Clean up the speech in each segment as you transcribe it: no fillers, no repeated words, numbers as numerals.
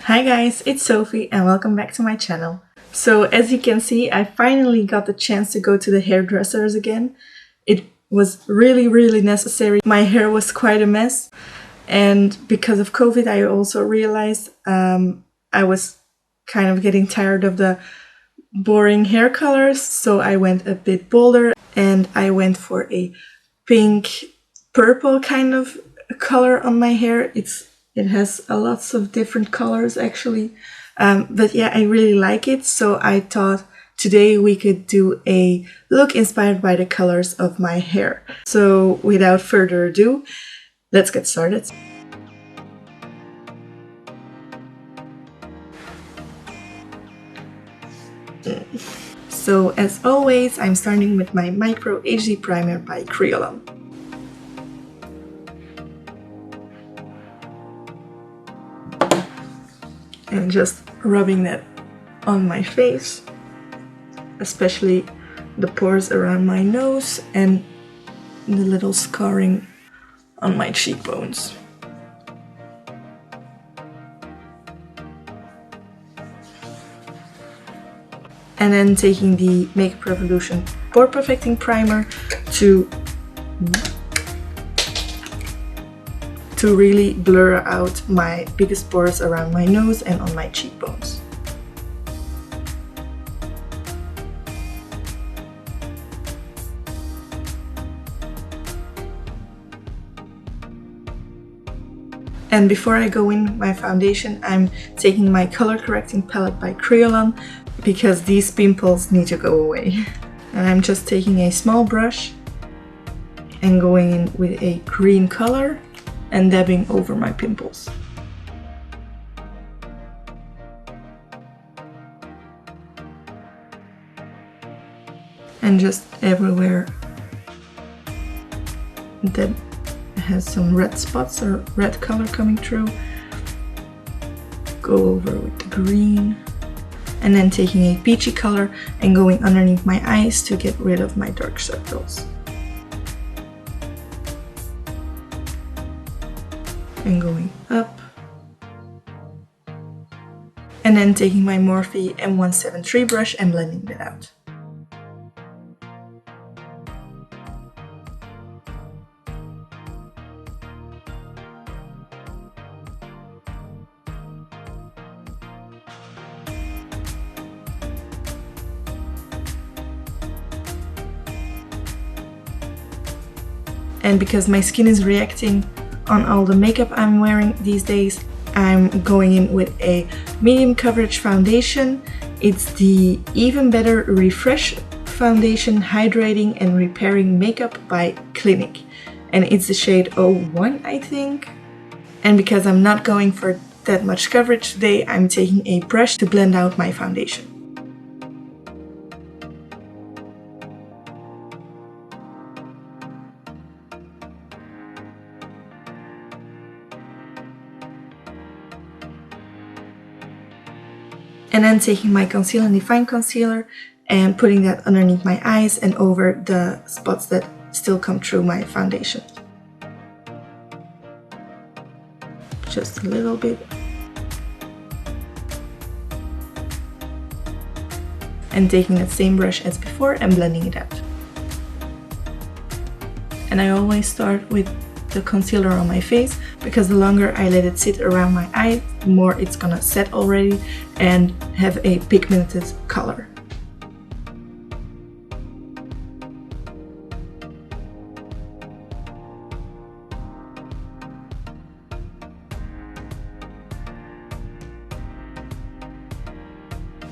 Hi guys, it's Sofie and welcome back to my channel. So as you can see, I finally got the chance to go to the hairdressers again. It was really necessary. My hair was quite a mess, and because of COVID I also realized I was kind of getting tired of the boring hair colors, so I went a bit bolder and I went for a pink purple kind of color on my hair. It has lots of different colors actually, but yeah, I really like it, so I thought today we could do a look inspired by the colors of my hair. So without further ado, let's get started. So as always, I'm starting with my Micro HD Primer by Kryolan. And just rubbing that on my face, especially the pores around my nose and the little scarring on my cheekbones. And then taking the Makeup Revolution Pore Perfecting Primer to really blur out my biggest pores around my nose and on my cheekbones. And before I go in my foundation, I'm taking my color correcting palette by Kryolan because these pimples need to go away. And I'm just taking a small brush and going in with a green color and dabbing over my pimples. And just everywhere that has some red spots or red color coming through, go over with the green. And then taking a peachy color and going underneath my eyes to get rid of my dark circles. And going up. And then taking my Morphe M173 brush and blending it out. And because my skin is reacting on all the makeup I'm wearing these days, I'm going in with a medium coverage foundation. It's the Even Better Refresh Foundation Hydrating and Repairing Makeup by Clinique. And it's the shade 01, I think. And because I'm not going for that much coverage today, I'm taking a brush to blend out my foundation. And then taking my Conceal and Define Concealer and putting that underneath my eyes and over the spots that still come through my foundation. Just a little bit. And taking that same brush as before and blending it out. And I always start with the concealer on my face because the longer I let it sit around my eye, the more it's gonna set already and have a pigmented color.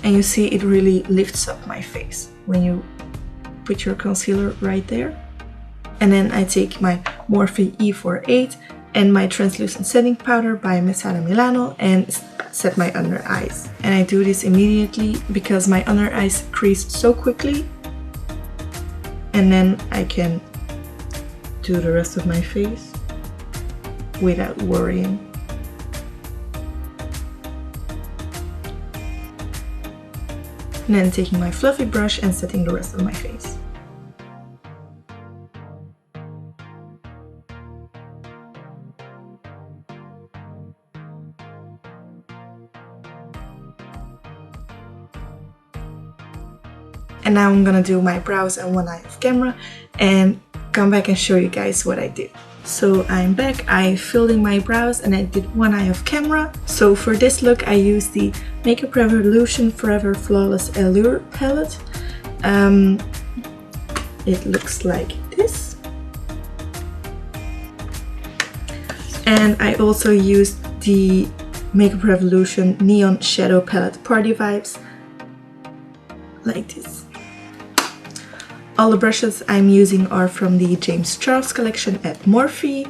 And you see it really lifts up my face when you put your concealer right there. And then I take my Morphe E48 and my translucent setting powder by Mesauda Milano and set my under eyes. And I do this immediately because my under eyes crease so quickly. And then I can do the rest of my face without worrying. And then taking my fluffy brush and setting the rest of my face. And now I'm gonna do my brows and one eye off camera and come back and show you guys what I did. So I'm back, I filled in my brows and I did one eye off camera. So for this look I used the Makeup Revolution Forever Flawless Allure palette. It looks like this. And I also used the Makeup Revolution Neon Shadow Palette Party Vibes, like this. All the brushes I'm using are from the James Charles collection at Morphe.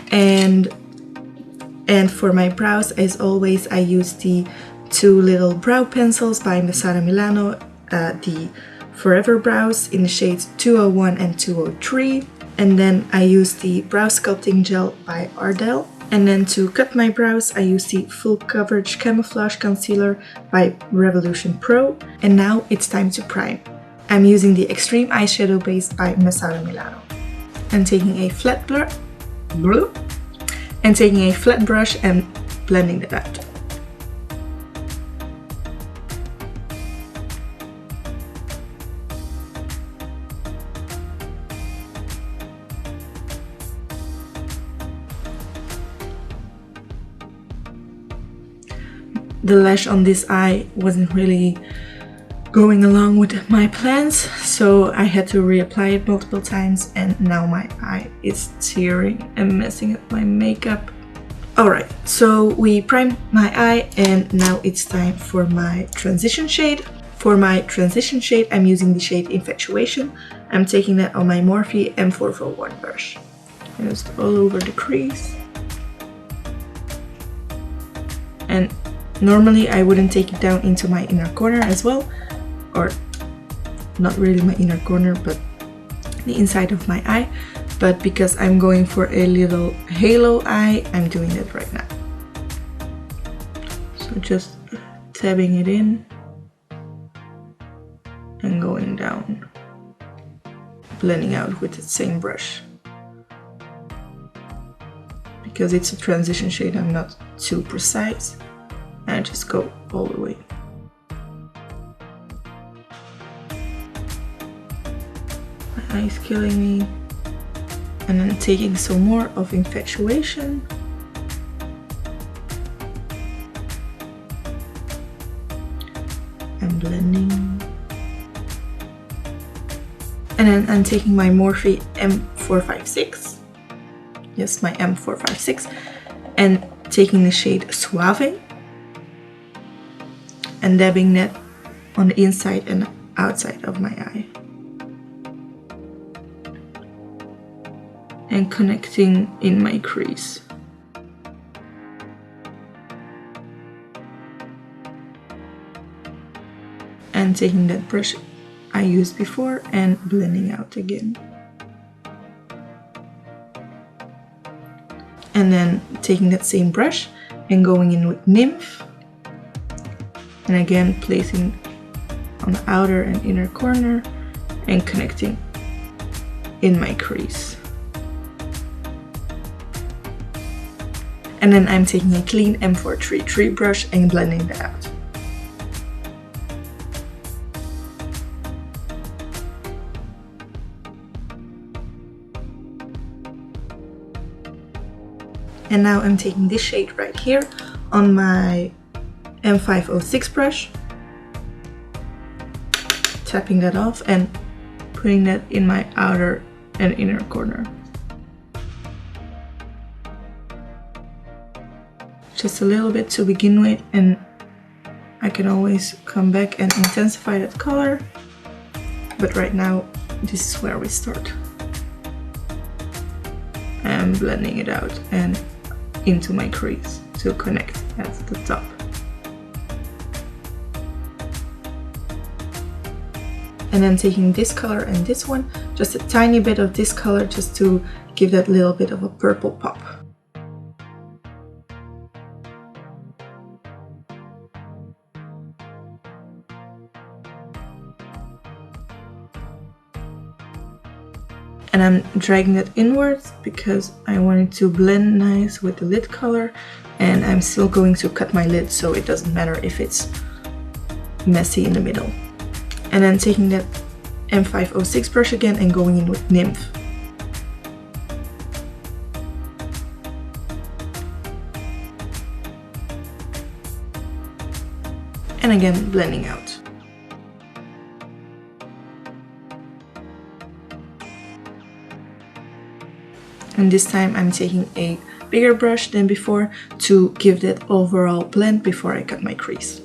And for my brows, as always, I use the two little brow pencils by Mesauda Milano, the Forever Brows in the shades 201 and 203. And then I use the Brow Sculpting Gel by Ardell. And then to cut my brows, I use the Full Coverage Camouflage Concealer by Revolution Pro. And now it's time to prime. I'm using the Extreme Eyeshadow Base by Mascara Milano. I'm taking a flat brush and blending that out. The lash on this eye wasn't really going along with my plans, so I had to reapply it multiple times, and now my eye is tearing and messing up my makeup. Alright, so we primed my eye and now it's time for my transition shade. For my transition shade, I'm using the shade Infatuation. I'm taking that on my Morphe M441 brush. And just all over the crease. And normally I wouldn't take it down into my inner corner as well, or not really my inner corner, but the inside of my eye. But because I'm going for a little halo eye, I'm doing that right now. So just tabbing it in and going down, blending out with the same brush. Because it's a transition shade, I'm not too precise. And I just go all the way. My eye is killing me. And then taking some more of Infatuation. And blending. And then I'm taking my Morphe M456. Yes, my M456. And taking the shade Suave. And dabbing that on the inside and outside of my eye. And connecting in my crease. And taking that brush I used before and blending out again. And then taking that same brush and going in with Nymph. And again placing on the outer and inner corner and connecting in my crease. And then I'm taking a clean M433 brush and blending that out. And now I'm taking this shade right here on my M506 brush, tapping that off and putting that in my outer and inner corner. Just a little bit to begin with, and I can always come back and intensify that color, but right now this is where we start. And blending it out and into my crease to connect at the top. And then taking this color and this one, just a tiny bit of this color just to give that little bit of a purple pop. And I'm dragging that inwards because I want it to blend nice with the lid color, and I'm still going to cut my lid so it doesn't matter if it's messy in the middle. And then taking that M506 brush again and going in with Nymph. And again blending out. And this time I'm taking a bigger brush than before to give that overall blend before I cut my crease.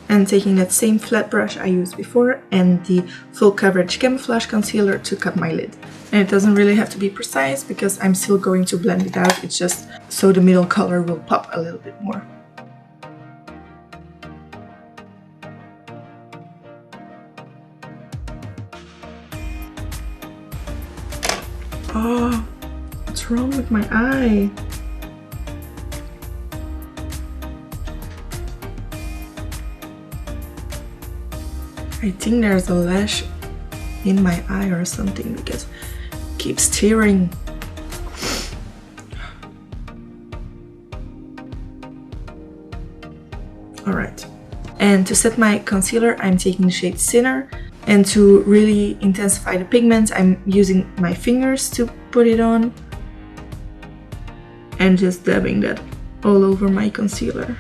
And taking that same flat brush I used before and the full coverage camouflage concealer to cut my lid. And it doesn't really have to be precise because I'm still going to blend it out, it's just so the middle color will pop a little bit more. Oh, what's wrong with my eye? I think there's a lash in my eye or something because it keeps tearing. Alright. And to set my concealer, I'm taking the shade Thinner. And to really intensify the pigment, I'm using my fingers to put it on. And just dabbing that all over my concealer.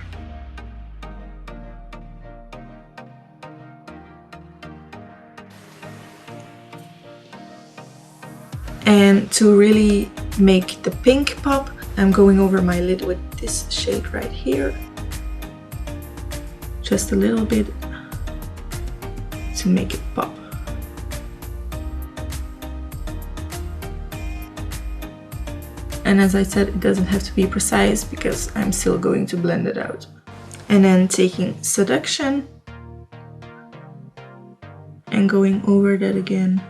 And to really make the pink pop, I'm going over my lid with this shade right here. Just a little bit to make it pop. And as I said, it doesn't have to be precise because I'm still going to blend it out. And then taking Seduction and going over that again.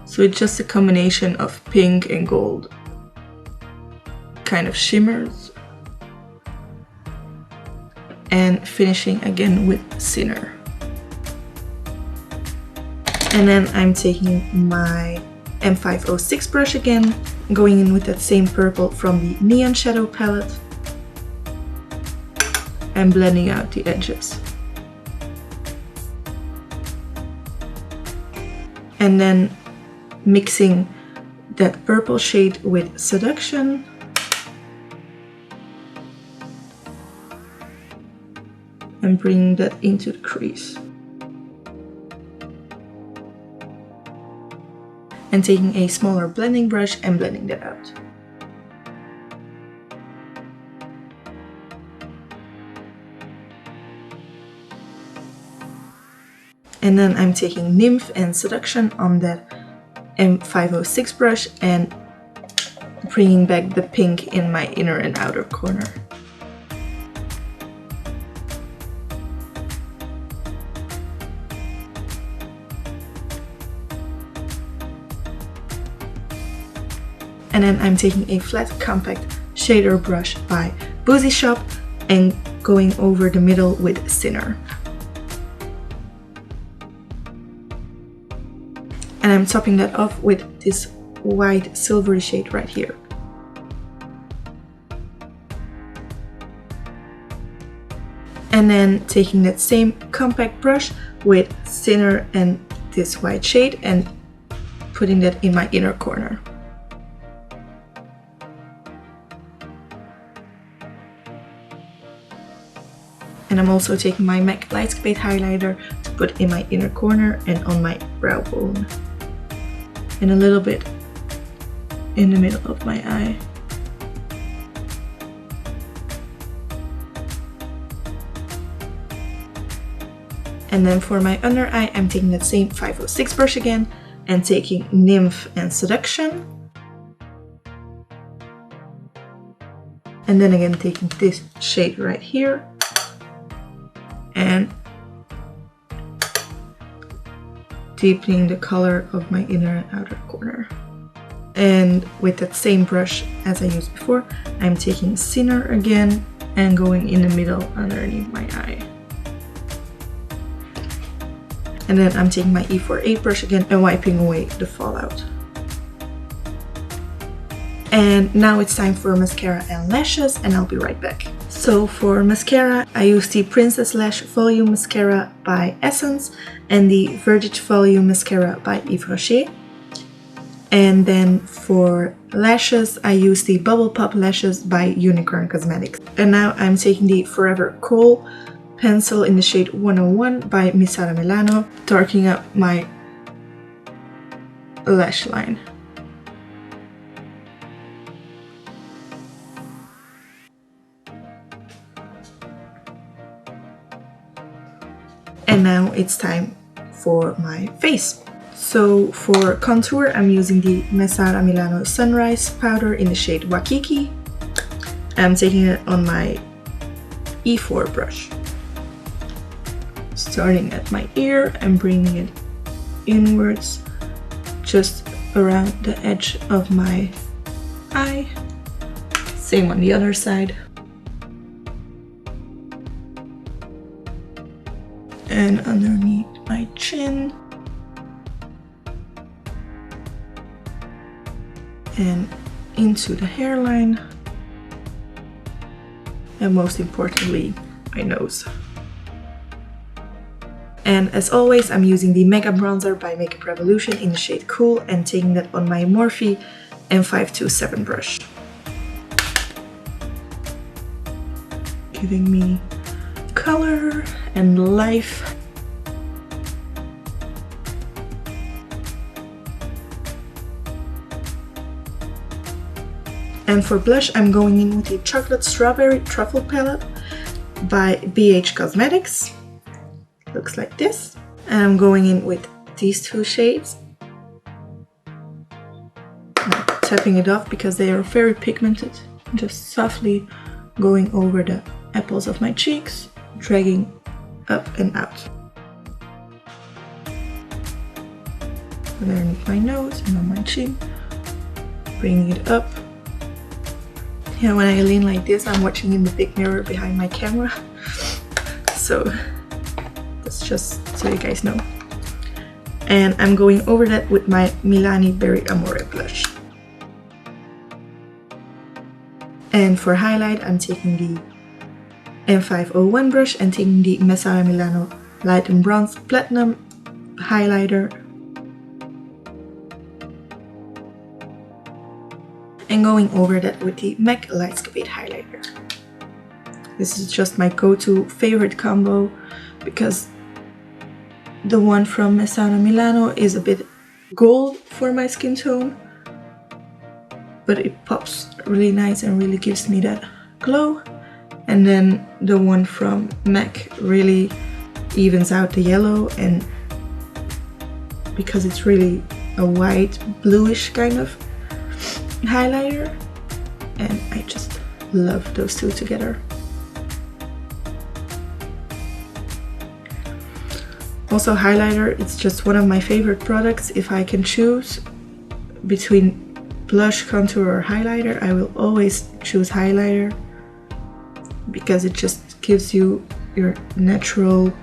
So it's just a combination of pink and gold. Kind of shimmers. And finishing again with Thinner. And then I'm taking my M506 brush again, going in with that same purple from the Neon Shadow palette. And blending out the edges. And then mixing that purple shade with Seduction. And bringing that into the crease. And taking a smaller blending brush and blending that out. And then I'm taking Nymph and Seduction on that M506 brush and bringing back the pink in my inner and outer corner. And then I'm taking a flat compact shader brush by Boozy Shop and going over the middle with Thinner. And I'm topping that off with this white silvery shade right here. And then taking that same compact brush with Thinner and this white shade and putting that in my inner corner. And I'm also taking my MAC Lightscape highlighter to put in my inner corner and on my brow bone. And a little bit in the middle of my eye. And then for my under eye, I'm taking that same 506 brush again and taking Nymph and Seduction. And then again taking this shade right here. And deepening the color of my inner and outer corner. And with that same brush as I used before, I'm taking Thinner again and going in the middle underneath my eye. And then I'm taking my E48 brush again and wiping away the fallout. And now it's time for mascara and lashes, and I'll be right back. So for mascara, I use the Princess Lash Volume Mascara by Essence and the Verdige Volume Mascara by Yves Rocher. And then for lashes, I use the Bubble Pop Lashes by Unicorn Cosmetics. And now I'm taking the Forever Kohl pencil in the shade 101 by Mesauda Milano, darkening up my lash line. And now it's time for my face. So for contour, I'm using the Mascara Milano Sunrize powder in the shade Wakiki. I'm taking it on my E4 brush. Starting at my ear and bringing it inwards, just around the edge of my eye. Same on the other side. And underneath my chin. And into the hairline. And most importantly, my nose. And as always, I'm using the Mega Bronzer by Makeup Revolution in the shade Cool and taking that on my Morphe M527 brush. Giving me color and life. And for blush, I'm going in with the Chocolate Strawberry Truffle Palette by BH Cosmetics. Looks like this. And I'm going in with these two shades. I'm tapping it off because they are very pigmented. Just softly going over the apples of my cheeks, dragging up and out. Underneath my nose and on my chin, bringing it up. Yeah, when I lean like this, I'm watching in the big mirror behind my camera. So that's just so you guys know. And I'm going over that with my Milani Berry Amore blush. And for highlight, I'm taking the M501 brush and taking the Mascara Milano Light and Bronze Platinum highlighter. And going over that with the MAC Lightscape highlighter. This is just my go-to favorite combo because the one from Mascara Milano is a bit gold for my skin tone, but it pops really nice and really gives me that glow. And then the one from MAC really evens out the yellow, and because it's really a white bluish kind of highlighter, and I just love those two together. Also highlighter, it's just one of my favorite products. If I can choose between blush, contour or highlighter, I will always choose highlighter because it just gives you your natural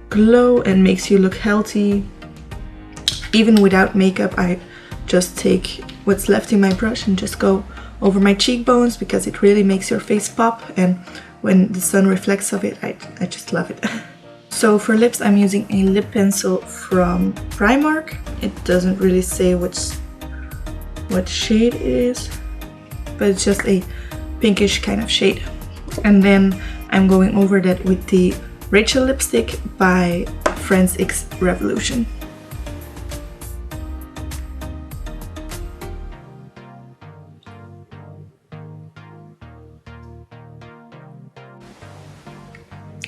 glow and makes you look healthy. Even without makeup, I just take what's left in my brush and just go over my cheekbones because it really makes your face pop, and when the sun reflects of it, I just love it. So for lips, I'm using a lip pencil from Primark. It doesn't really say what shade it is, but it's just a pinkish kind of shade. And then I'm going over that with the Rachel lipstick by Friends X Revolution.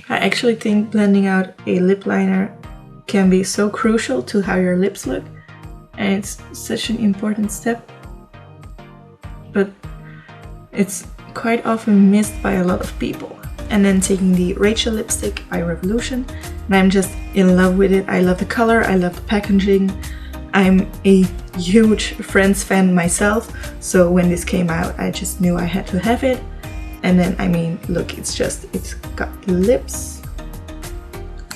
I actually think blending out a lip liner can be so crucial to how your lips look, and it's such an important step, but it's quite often missed by a lot of people. And then taking the Rachel lipstick by Revolution, and I'm just in love with it. I love the color, I love the packaging. I'm a huge Friends fan myself, so when this came out I just knew I had to have it. And then, I mean, look, it's got lips.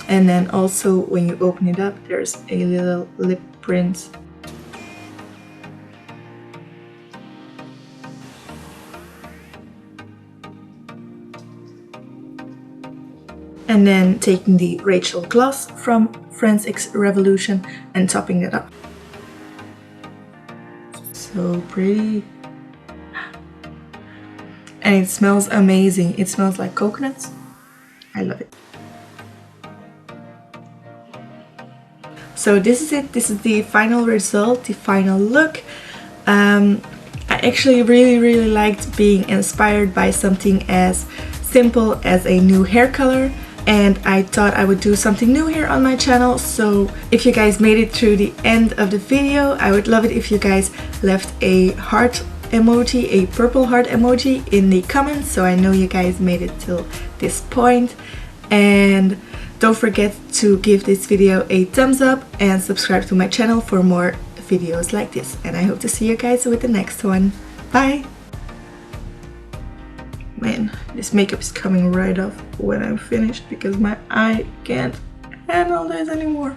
And then also when you open it up, there's a little lip print. and then taking the Rachel gloss from Friends X Revolution and topping it up. So pretty. And it smells amazing. It smells like coconuts. I love it. So this is it. This is the final result, the final look. I actually really liked being inspired by something as simple as a new hair color, and I thought I would do something new here on my channel. So if you guys made it through the end of the video, I would love it if you guys left a heart emoji, a purple heart emoji in the comments, so I know you guys made it till this point. And don't forget to give this video a thumbs up and subscribe to my channel for more videos like this. And I hope to see you guys with the next one. Bye! Man, this makeup is coming right off when I'm finished because my eye can't handle this anymore.